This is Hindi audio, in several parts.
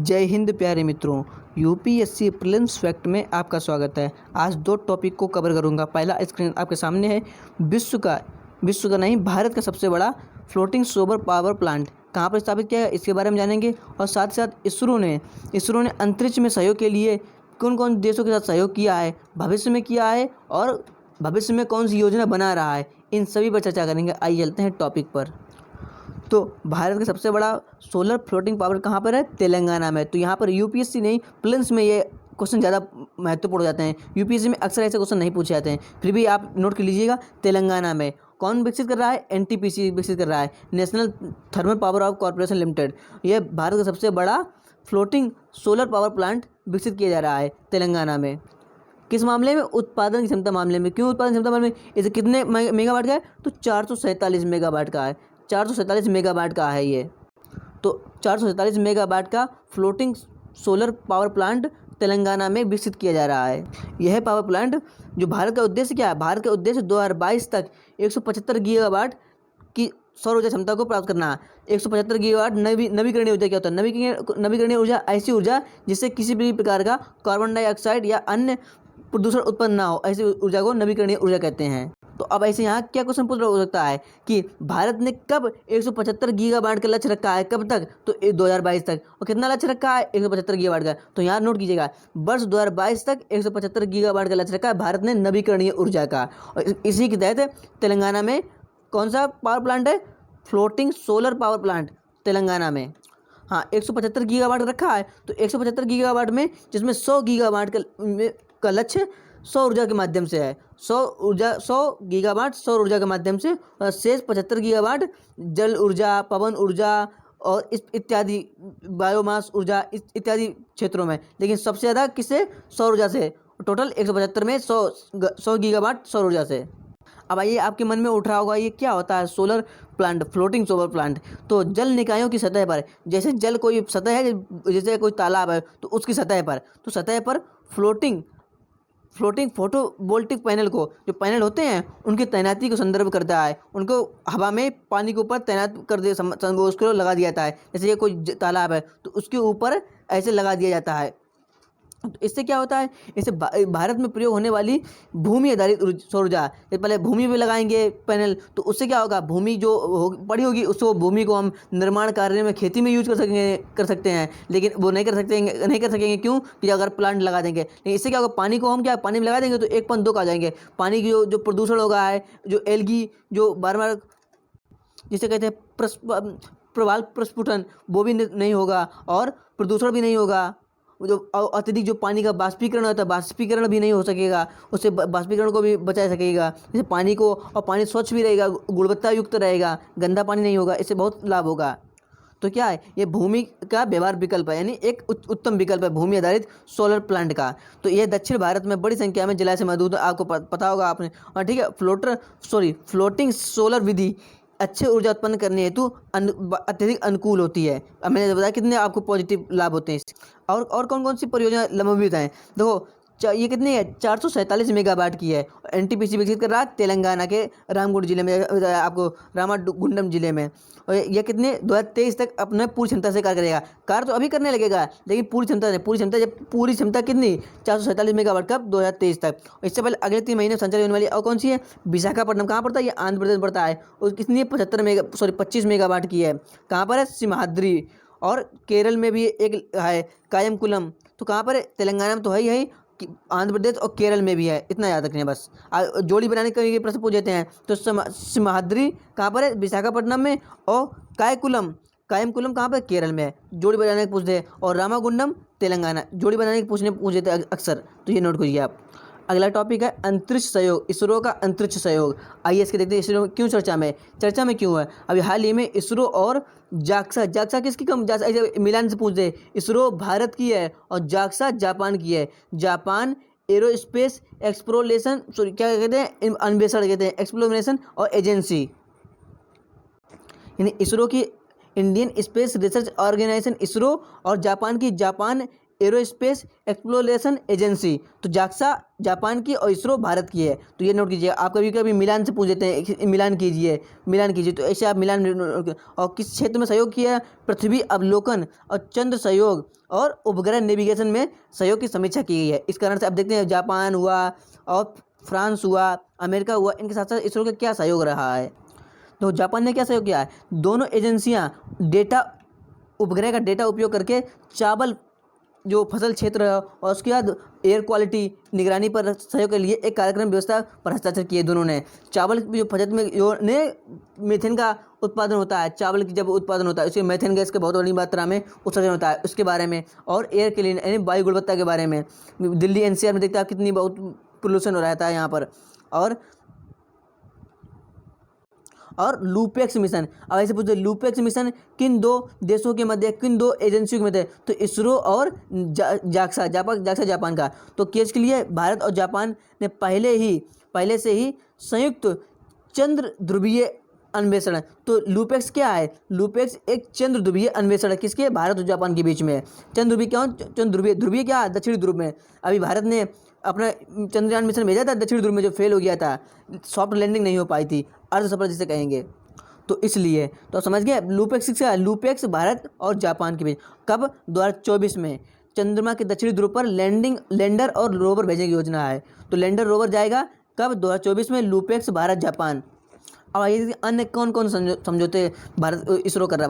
जय हिंद प्यारे मित्रों। यूपीएससी प्रीलिम्स फैक्ट में आपका स्वागत है। आज दो टॉपिक को कवर करूंगा। पहला स्क्रीन आपके सामने है, विश्व का नहीं भारत का सबसे बड़ा फ्लोटिंग सोलर पावर प्लांट कहाँ पर स्थापित किया है, इसके बारे में जानेंगे। और साथ ही साथ इसरो ने अंतरिक्ष में सहयोग के लिए कौन कौन देशों के साथ सहयोग किया है, भविष्य में किया है और भविष्य में कौन सी योजना बना रहा है, इन सभी पर चर्चा करेंगे। आइए चलते हैं टॉपिक पर। तो भारत का सबसे बड़ा सोलर फ्लोटिंग पावर कहाँ पर है? तेलंगाना में। तो यहाँ पर यूपीएससी नहीं, प्रीलिम्स में ये क्वेश्चन ज़्यादा महत्वपूर्ण हो जाते हैं। यूपीएससी में अक्सर ऐसे क्वेश्चन नहीं पूछे जाते हैं, फिर भी आप नोट कर लीजिएगा। तेलंगाना में कौन विकसित कर रहा है? एनटीपीसी विकसित कर रहा है, national thermal power of corporation limited. यह भारत का सबसे बड़ा फ्लोटिंग सोलर पावर प्लांट विकसित किया जा रहा है तेलंगाना में। किस मामले में? उत्पादन की क्षमता मामले में। क्यों उत्पादन क्षमता मामले में? इसे कितने मेगावाट का है? तो 447 मेगावाट का है। 447 मेगावाट का है ये। तो 447 मेगावाट का floating solar power plant Telangana में विकसित किया जा रहा है। यह पावर प्लांट जो भारत का उद्देश्य क्या है? भारत का उद्देश्य 2022 तक 175 गीगावाट की सौर ऊर्जा क्षमता को प्राप्त करना है। 175 गीगावाट नवीकरणीय ऊर्जा क्या होता है? नवीकरणीय ऊर्जा ऐसी ऊर्जा जिससे किसी भी प्रकार का कार्बन डाइऑक्साइड या अन्य प्रदूषण उत्पन्न ना हो, ऐसी ऊर्जा को नवीकरणीय ऊर्जा कहते हैं। तो अब ऐसे यहाँ क्या क्वेश्चन पूछ हो सकता है कि भारत ने कब 175 गीगावाट का लक्ष्य रखा है? कब तक? तो 2022 तक। और कितना लक्ष्य रखा है? 175 गीगावाट का। तो यहाँ नोट कीजिएगा, वर्ष 2022 तक 175 गीगावाट का लक्ष्य रखा है भारत ने नवीकरणीय ऊर्जा का। और इसी के तहत तेलंगाना में कौन सा पावर प्लांट है? Floating solar power plant Telangana में। हाँ, 175 गीगावाट रखा है। तो 175 गीगावाट में जिसमें 100 गीगावाट का लक्ष्य सौर ऊर्जा के माध्यम से है। 100 गीगावाट सौर ऊर्जा के माध्यम से, और शेष 75 गीगावाट जल ऊर्जा, पवन ऊर्जा और इत्यादि बायोमास ऊर्जा इत्यादि क्षेत्रों में। लेकिन सबसे ज़्यादा किससे? सौर ऊर्जा से। टोटल 175 में 100 गीगावाट सौर ऊर्जा से। अब आइए, आपके मन में उठ रहा होगा ये क्या होता है solar plant, floating solar plant? तो जल निकायों की सतह पर, जैसे जल कोई सतह है, जैसे कोई तालाब है, तो उसकी सतह पर, तो सतह पर फ्लोटिंग फोटोवोल्टिक पैनल को, जो पैनल होते हैं उनकी तैनाती को संदर्भ करता है। उनको हवा में पानी के ऊपर तैनात कर दे, उसको लगा दिया जाता है। जैसे ये कोई तालाब है तो उसके ऊपर ऐसे लगा दिया जाता है। तो इससे क्या होता है? इससे भारत में प्रयोग होने वाली भूमि आधारित सौर ऊर्जा, पहले भूमि पे लगाएंगे पैनल, तो उससे क्या होगा? भूमि जो पड़ी होगी उसको, भूमि को हम निर्माण कार्य में, खेती में यूज कर सकते हैं। लेकिन वो नहीं कर सकेंगे। क्यों? कि अगर प्लांट लगा देंगे। लेकिन इससे क्या होगा? पानी को हम क्या पानी में लगा देंगे तो 1.2 आ जाएंगे। पानी की जो प्रदूषण होगा है, जो एल्गी जो बार बार जिसे कहते हैं प्रवाल प्रस्फुटन, वो भी नहीं होगा और प्रदूषण भी नहीं होगा। जो अत्यधिक जो पानी का बाष्पीकरण होता है, बाष्पीकरण भी नहीं हो सकेगा, उससे बाष्पीकरण को भी बचा सकेगा। जैसे पानी को, और पानी स्वच्छ भी रहेगा, गुणवत्ता युक्त रहेगा, गंदा पानी नहीं होगा, इससे बहुत लाभ होगा। तो क्या है? ये भूमि का व्यवहार विकल्प है, यानी एक उत्तम विकल्प है भूमि आधारित सोलर प्लांट का। तो यह दक्षिण भारत में बड़ी संख्या में जलाशय मौजूद है, आपको पता होगा आपने। और ठीक है, फ्लोटिंग सोलर विधि अच्छे ऊर्जा उत्पन्न करने हेतु अत्यधिक अनुकूल होती है। अब मैंने बताया कितने आपको पॉजिटिव लाभ होते हैं। और कौन कौन सी परियोजना लंबित हैं? देखो, ये कितनी है? 447 मेगावाट की है। एनटीपीसी विकसित कर रहा है तेलंगाना के रामगुंड जिले में, आपको रामागुंडम जिले में। और यह कितने 2023 तक अपने पूरी क्षमता से कार्य करेगा। कार्य तो अभी करने लगेगा, लेकिन पूरी क्षमता कितनी? 447 मेगावाट कब? 2023 तक। इससे पहले अगले 3 महीने संचालित होने वाली और कौन सी है? विशाखापट्टनम। कहाँ पड़ता है? ये आंध्र प्रदेश में पड़ता है। और कितनी है? 25 मेगावाट की है। कहाँ पर है? सिमहाद्री। और केरल में भी एक है, कायमकुलम। तो कहाँ पर है? तेलंगाना में तो है ही, आंध्र प्रदेश और केरल में भी है। इतना याद रखना है बस। जोड़ी बनाने के प्रश्न पूछ देते हैं। तो सिमहाद्री कहाँ पर है? विशाखापट्टनम में। और कायमकुलम कहाँ पर? केरल में है। जोड़ी बनाने के पूछते हैं। और रामागुंडम तेलंगाना, जोड़ी बनाने के पूछ देते हैं अक्सर। तो ये नोट करिए आप। अगला टॉपिक है अंतरिक्ष सहयोग, इसरो का अंतरिक्ष सहयोग। आइए इसके देखते हैं, इसरो क्यों चर्चा में क्यों है। अभी हाल ही में इसरो और जाक्सा किसकी मिलान से पूछ दे। इसरो भारत की है और जाक्सा जापान की है। जापान एरोस्पेस एक्सप्लोरेशन, क्या कहते हैं? अन्वेषण कहते हैं, एक्सप्लोरेशन और एजेंसी, यानी इसरो की Indian Space Research Organisation ISRO, और जापान की जापान एरोस्पेस एक्सप्लोरेशन एजेंसी। तो जाक्सा जापान की और इसरो भारत की है। तो ये नोट कीजिए। आप कभी कभी मिलान से पूछ लेते हैं, मिलान कीजिए। तो ऐसे आप मिलान, और किस क्षेत्र में सहयोग किया? पृथ्वी अवलोकन और चंद्र सहयोग और उपग्रह नेविगेशन में सहयोग की समीक्षा की गई है। इस कारण से अब देखते हैं जापान हुआ और फ्रांस हुआ, अमेरिका हुआ, इनके साथ साथ इसरो का क्या सहयोग रहा है। तो जापान ने क्या सहयोग किया है? दोनों एजेंसियां उपग्रह का डेटा उपयोग करके चावल जो फसल क्षेत्र है और उसके बाद एयर क्वालिटी निगरानी पर सहयोग के लिए एक कार्यक्रम व्यवस्था पर हस्ताक्षर किए दोनों ने। चावल की जो फसल में जो ने मीथेन का उत्पादन होता है, चावल की जब उत्पादन होता है उसके मीथेन गैस के बहुत बड़ी मात्रा में उत्सर्जन होता है, उसके बारे में, और एयर क्लीन यानी वायु गुणवत्ता के बारे में। दिल्ली एनसीआर में देखते हैं कितनी बहुत पोल्यूशन हो रहता है यहाँ पर। और लूपेक्स मिशन, अब ऐसे पूछते लूपेक्स मिशन किन दो देशों के मध्य, किन दो एजेंसियों के मध्य? तो इसरो और जाक्सा जापान का। तो केस के लिए भारत और जापान ने पहले से ही संयुक्त चंद्र ध्रुवीय अन्वेषण। तो लूपेक्स क्या है? लूपेक्स एक चंद्र ध्रुवीय अन्वेषण है। किसके? भारत और जापान के बीच में। चंद्र ध्रुवीय क्यों? ध्रुवीय क्या है? दक्षिणी ध्रुव में। अभी भारत ने अपना चंद्रयान मिशन भेजा था दक्षिणी ध्रुव में, जो फेल हो गया था, सॉफ्ट लैंडिंग नहीं हो पाई थी, अर्ध सफल जिसे कहेंगे। तो इसलिए तो समझ गए लूपेक्स क्या है? लूपेक्स भारत और जापान के बीच। कब? 2024 में चंद्रमा के दक्षिणी ध्रुव पर लैंडर और रोवर भेजने की योजना है। तो लैंडर रोवर जाएगा कब? 2024 में। LUPEX Bharat Japan. अब आइए अन्य कौन कौन समझौते भारत का इसरो कर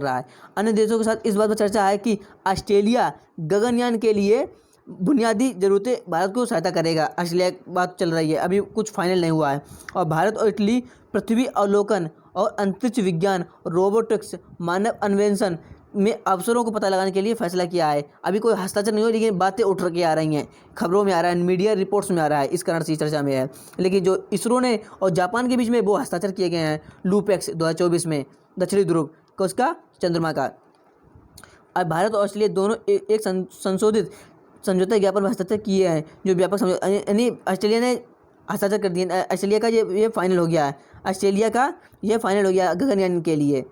रहा है। अन्य देशों के साथ इस बात पर चर्चा है कि ऑस्ट्रेलिया गगनयान के लिए बुनियादी ज़रूरतें भारत को सहायता करेगा। ऑस्ट्रेलिया की बात चल रही है, अभी कुछ फाइनल नहीं हुआ है। और भारत और इटली पृथ्वी अवलोकन और अंतरिक्ष विज्ञान, रोबोटिक्स, मानव अन्वेषण में अवसरों को पता लगाने के लिए फैसला किया है। अभी कोई हस्ताक्षर नहीं हो, लेकिन बातें उठ के आ रही हैं, खबरों में आ रहा है, मीडिया रिपोर्ट्स में आ रहा है, इस कारण से चर्चा में है। लेकिन जो इसरो ने और जापान के बीच में वो हस्ताक्षर किए गए हैं लूपेक्स 2024 में, दक्षिणी ध्रुव को उसका चंद्रमा का। अब भारत और ऑस्ट्रेलिया दोनों एक संशोधित समझौता ज्ञापन में हस्ताक्षर किए हैं, जो व्यापक समझौता, यानी ऑस्ट्रेलिया ने हस्ताक्षर कर दिए। ऑस्ट्रेलिया का ये फाइनल हो गया है। ऑस्ट्रेलिया का ये फाइनल हो गया गगनयान के लिए।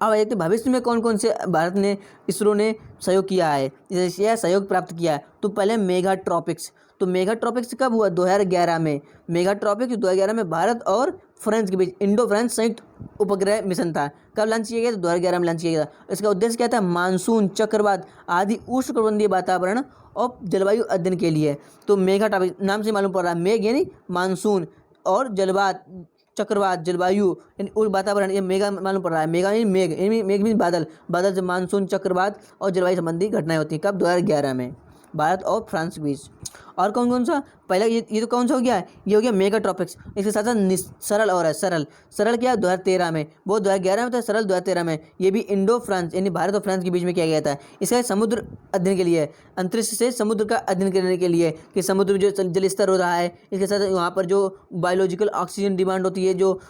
अब एक तो भविष्य में कौन कौन से भारत ने इसरो ने सहयोग किया है, यह सहयोग प्राप्त किया है। तो पहले मेगाट्रॉपिक्स। तो मेगाट्रॉपिक्स कब हुआ? 2011 में। मेगाट्रॉपिक्स 2011 में भारत और फ्रांस के बीच इंडो फ्रांस संयुक्त उपग्रह मिशन था। कब लॉन्च किया गया? तो 2011 में लॉन्च किया गया था। इसका उद्देश्य क्या था? मानसून, चक्रवात आदि उष्णकटिबंधीय वातावरण और जलवायु अध्ययन के लिए। तो मेगाट्रॉपिक्स नाम से मालूम पड़ रहा है, मेघ यानी मानसून और जलवात, चक्रवात, जलवायु यानी वातावरण, ये मेगा मालूम पड़ रहा है। मेगा यानी मेघ, मेघ मीन बादल से मानसून, चक्रवात और जलवायु संबंधी घटनाएं होती हैं। कब? 2011 में भारत और फ्रांस के बीच। और कौन सा? पहला ये तो कौन सा हो गया है? ये हो गया मेगाट्रॉपिक्स। इसके साथ साथ सरल और है। सरल क्या? 2013 में। वो 2011 में था, सरल 2013 में। ये भी इंडो फ्रांस यानी भारत और फ्रांस के बीच में किया गया था। इसका समुद्र अध्ययन के लिए, अंतरिक्ष से समुद्र का अध्ययन करने के लिए कि समुद्र में जो जल स्तर हो रहा है, इसके साथ वहाँ पर जो बायोलॉजिकल ऑक्सीजन डिमांड होती है, जो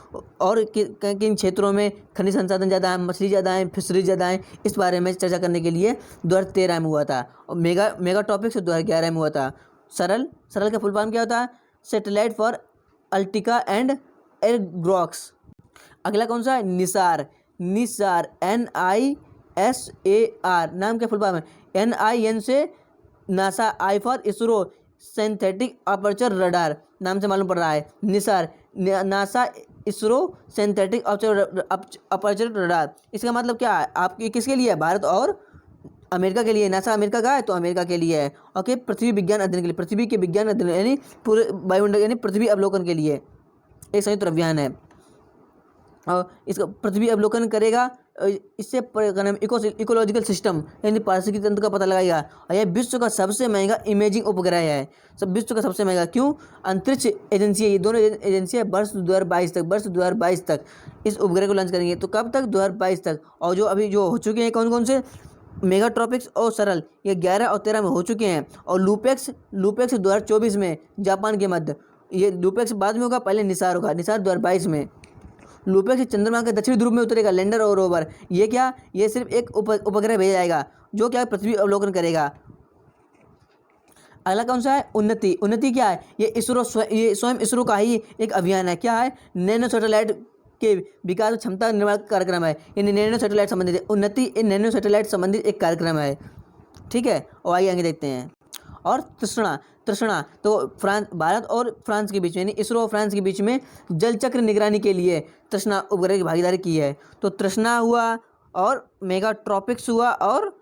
और किन क्षेत्रों में खनिज संसाधन ज़्यादा है, मछली ज़्यादा है, फिशरी ज़्यादा है, इस बारे में चर्चा करने के लिए 2013 में हुआ था। और मेगाट्रॉपिक्स 2011 में हुआ था। सरल का फुल फॉर्म क्या होता है? सैटेलाइट फॉर अल्टिका एंड एरग्रॉक्स। अगला कौन सा है? NISAR NISAR। नाम क्या फुल फॉर्म है? NIN से NASA, I for ISRO, synthetic aperture radar, नाम से मालूम पड़ रहा है। NISAR NASA ISRO synthetic aperture radar. इसका मतलब क्या है? आपके किसके लिए है? भारत और अमेरिका के लिए। नासा अमेरिका का है तो अमेरिका के लिए है। ओके, पृथ्वी विज्ञान अध्ययन के लिए, पृथ्वी के विज्ञान अध्ययन यानी पूरे वायुमंडल यानी पृथ्वी अवलोकन के लिए एक संयुक्त अभियान है। और इसका पृथ्वी अवलोकन करेगा, इससे इकोलॉजिकल सिस्टम यानी पारिस्थितिक तंत्र का पता लगाएगा। और यह विश्व का सबसे महंगा इमेजिंग उपग्रह है। विश्व का सबसे महंगा क्यों? अंतरिक्ष एजेंसी है, ये दोनों एजेंसियाँ वर्ष 2022 तक इस उपग्रह को लॉन्च करेंगे। तो कब तक? 2022 तक। और जो अभी जो हो चुके हैं कौन से? मेगाट्रॉपिक्स और सरल, ये 11 और 13 में हो चुके हैं। और लूपेक्स 2024 में जापान के मध्य। ये लूपेक्स बाद में होगा, पहले निसार होगा। निसार 2022 में। लूपेक्स चंद्रमा के दक्षिणी ध्रुव में उतरेगा, लैंडर और रोवर। ये क्या? ये सिर्फ एक उपग्रह भेजा जाएगा जो क्या? पृथ्वी अवलोकन करेगा। अगला कौन सा है? उन्नति क्या है? ये स्वयं इसरो का ही एक अभियान है। क्या है? नैनो सैटेलाइट के विकास और क्षमता निर्माण कार्यक्रम है। ये नैनो सैटेलाइट संबंधित है। उन्नति इन नैनो सैटेलाइट संबंधित एक कार्यक्रम है। ठीक है, और आइए आगे देखते हैं। और तृष्णा तो भारत और फ्रांस के बीच में, यानी इसरो और फ्रांस के बीच में जल चक्र निगरानी के लिए तृष्णा उपग्रह की भागीदारी की है। तो तृष्णा हुआ और मेगाट्रॉपिक्स हुआ और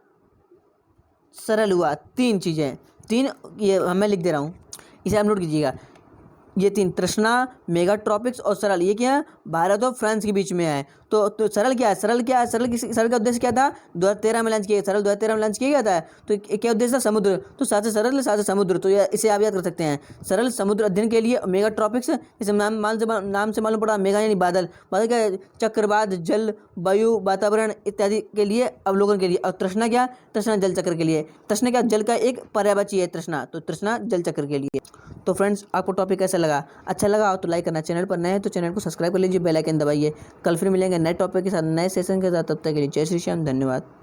सरल हुआ, 3 चीज़ें, 3 ये मैं लिख दे रहा हूँ, इसे आप नोट कीजिएगा। ये 3 तृष्णा, मेगाट्रॉपिक्स और सरल, ये क्या भारत और फ्रांस के बीच में है। तो सरल क्या है, सरल का उद्देश्य क्या था, 2013 में लॉन्च किया, सरल 2013 में लॉन्च किया गया था। तो क्या उद्देश्य था, समुद्र, तो साथ से सरल साथ से समुद्र, तो इसे आप याद कर सकते हैं। सरल समुद्र अध्ययन के लिए, मेगाट्रॉपिक्स इसे नाम से मालूम पड़ा, मेगा यानी बादल, बादल क्या चक्रवात, जल, वायु, वातावरण इत्यादि के लिए, अवलोकन के लिए। और तृष्णा क्या, तृष्णा जल चक्र के लिए। तृष्णा क्या, जल का एक पर्यायवाची है तृष्णा, तो तृष्णा जल चक्र के लिए। तो फ्रेंड्स, आपको टॉपिक कैसा लगा, अच्छा लगा हो तो लाइक करना, चैनल पर नए हैं तो चैनल को सब्सक्राइब कर लीजिए, बेल आइकन दबाइए। कल फिर मिलेंगे नए टॉपिक के साथ, नए सेशन के साथ, तब तक के लिए जय श्री श्याम, धन्यवाद।